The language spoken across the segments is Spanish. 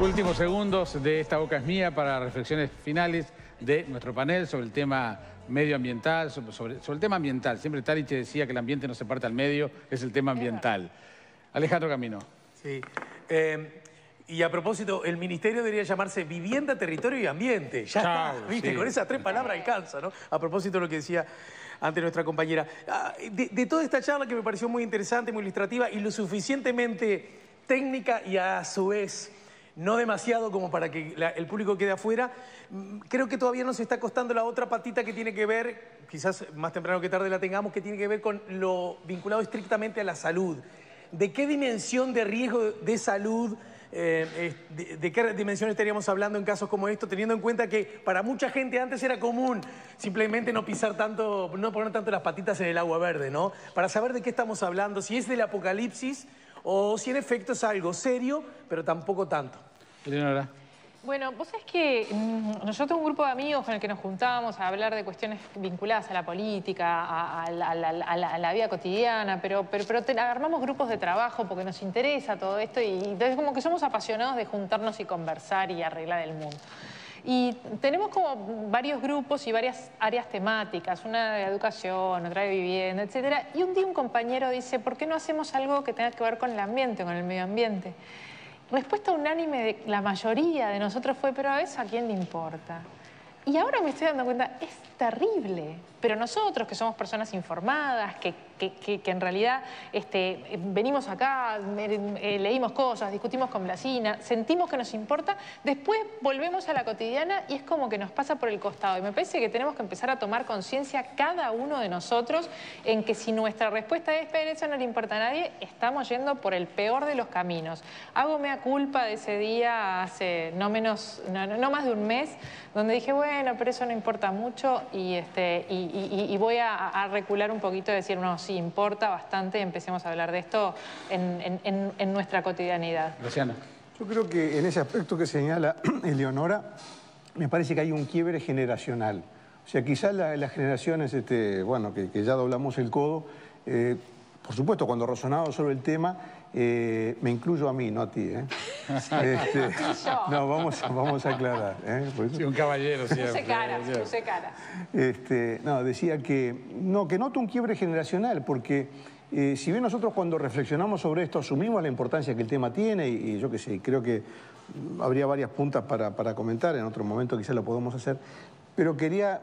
Últimos segundos de Esta Boca es Mía para reflexiones finales de nuestro panel sobre el tema medioambiental, sobre el tema ambiental. Siempre Talich decía que el ambiente no se parte al medio, es el tema ambiental. Alejandro Camino. Sí. Y a propósito, el ministerio debería llamarse Vivienda, Territorio y Ambiente. Ya está, ¿viste? Sí. Con esas tres palabras alcanza, ¿no? A propósito de lo que decía antes nuestra compañera. De toda esta charla que me pareció muy interesante, muy ilustrativa y lo suficientemente técnica y a su vez no demasiado como para que el público quede afuera, creo que todavía nos está costando la otra patita que tiene que ver, quizás más temprano que tarde la tengamos, que tiene que ver con lo vinculado estrictamente a la salud. ¿De qué dimensión de riesgo de salud, de qué dimensión estaríamos hablando en casos como estos, teniendo en cuenta que para mucha gente antes era común simplemente no pisar tanto, no poner tanto las patitas en el agua verde, ¿no? Para saber de qué estamos hablando, si es del apocalipsis o si en efecto es algo serio, pero tampoco tanto. Eleonora. Bueno, vos sabés que nosotros un grupo de amigos con el que nos juntábamos a hablar de cuestiones vinculadas a la política, a la vida cotidiana, pero armamos grupos de trabajo porque nos interesa todo esto y entonces como que somos apasionados de juntarnos y conversar y arreglar el mundo. Y tenemos como varios grupos y varias áreas temáticas, una de educación, otra de vivienda, etcétera. Y un día un compañero dice, ¿por qué no hacemos algo que tenga que ver con el ambiente, con el medio ambiente? Respuesta unánime de la mayoría de nosotros fue, pero a eso ¿a quién le importa? Y ahora me estoy dando cuenta, es terrible. Pero nosotros, que somos personas informadas, que en realidad venimos acá, leímos cosas, discutimos con Blasina, sentimos que nos importa, después volvemos a la cotidiana y es como que nos pasa por el costado. Y me parece que tenemos que empezar a tomar conciencia cada uno de nosotros en que si nuestra respuesta es, pero eso no le importa a nadie, estamos yendo por el peor de los caminos. Hago mea culpa de ese día hace no más de un mes, donde dije, bueno, pero eso no importa mucho y voy a recular un poquito y decir, no, sí, importa bastante, empecemos a hablar de esto en nuestra cotidianidad. Luciana. Yo creo que en ese aspecto que señala Eleonora, me parece que hay un quiebre generacional. O sea, quizás las generaciones, bueno, que ya doblamos el codo, por supuesto, cuando razonamos sobre el tema, me incluyo a mí, no a ti, ¿eh? No, vamos a aclarar, ¿eh? Sí, un caballero siempre. Puse cara. No, decía que noto un quiebre generacional, porque si bien nosotros cuando reflexionamos sobre esto asumimos la importancia que el tema tiene, y yo qué sé, creo que habría varias puntas para comentar, en otro momento quizás lo podemos hacer, pero quería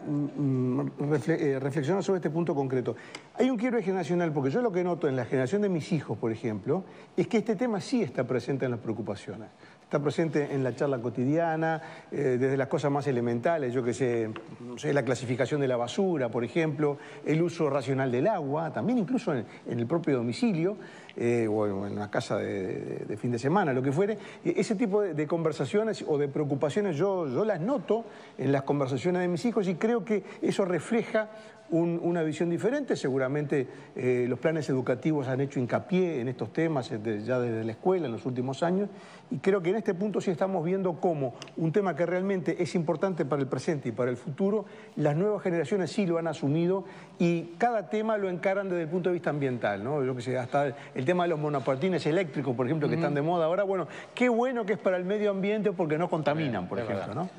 reflexionar sobre este punto concreto. Hay un quiebre generacional porque yo lo que noto en la generación de mis hijos, por ejemplo, es que este tema sí está presente en las preocupaciones. Está presente en la charla cotidiana, desde las cosas más elementales, yo que sé, no sé, la clasificación de la basura, por ejemplo, el uso racional del agua, también incluso en el propio domicilio, o en una casa de fin de semana, lo que fuere. Ese tipo de conversaciones o de preocupaciones yo las noto en las conversaciones de mis hijos y creo que eso refleja una visión diferente. Seguramente los planes educativos han hecho hincapié en estos temas ya desde la escuela en los últimos años y creo que en este punto sí estamos viendo cómo un tema que realmente es importante para el presente y para el futuro, las nuevas generaciones sí lo han asumido y cada tema lo encaran desde el punto de vista ambiental, ¿no? Yo que sé, hasta el tema de los monopatines eléctricos, por ejemplo, que están de moda ahora, bueno, qué bueno que es para el medio ambiente porque no contaminan, por ejemplo, ¿no?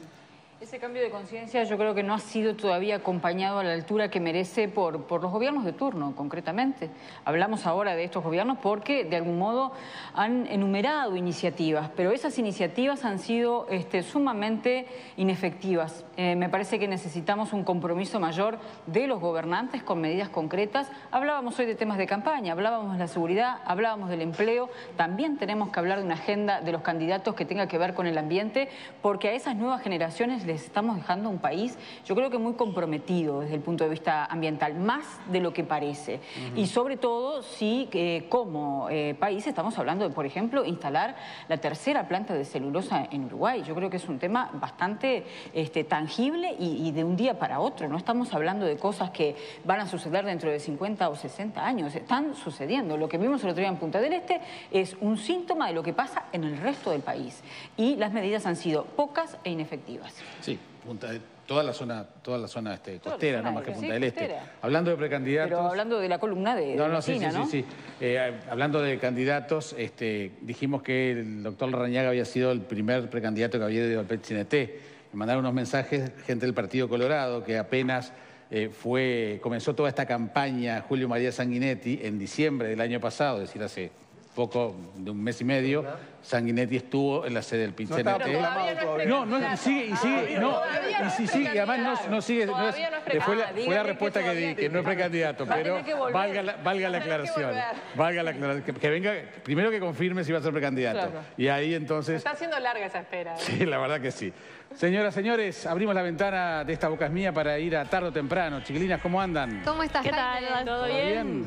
Ese cambio de conciencia yo creo que no ha sido todavía acompañado a la altura que merece por los gobiernos de turno, concretamente. Hablamos ahora de estos gobiernos porque de algún modo han enumerado iniciativas, pero esas iniciativas han sido sumamente inefectivas. Me parece que necesitamos un compromiso mayor de los gobernantes con medidas concretas. Hablábamos hoy de temas de campaña, hablábamos de la seguridad, hablábamos del empleo. También tenemos que hablar de una agenda de los candidatos que tenga que ver con el ambiente, porque a esas nuevas generaciones les estamos dejando un país, yo creo que muy comprometido desde el punto de vista ambiental, más de lo que parece. Y sobre todo si como país estamos hablando de, por ejemplo, instalar la tercera planta de celulosa en Uruguay. Yo creo que es un tema bastante tangible y de un día para otro. No estamos hablando de cosas que van a suceder dentro de 50 o 60 años. Están sucediendo. Lo que vimos el otro día en Punta del Este es un síntoma de lo que pasa en el resto del país. Y las medidas han sido pocas e inefectivas. Sí, Toda la zona costera, no más que Punta del Este. Costera. Hablando de precandidatos... Pero hablando de la columna de Cristina, ¿no? Sí. Hablando de candidatos, dijimos que el doctor Larrañaga había sido el primer precandidato que había ido al PET-CNT. Me mandaron unos mensajes, gente del Partido Colorado, que apenas comenzó toda esta campaña Julio María Sanguinetti en diciembre del año pasado, es decir, hace poco de un mes y medio. Sanguinetti estuvo en la sede del PET-CNT. Y además no sigue. Fue la respuesta que di, que no es precandidato, pero valga la aclaración. Que venga, primero que confirme si va a ser precandidato. Claro. Y ahí entonces... Está haciendo larga esa espera. Sí, la verdad que sí. Señoras, señores, abrimos la ventana de Esta Boca es Mía para ir a tarde o temprano. Chiquilinas, ¿cómo andan? ¿Cómo estás, ¿Qué tal? Jaime? ¿Todo bien?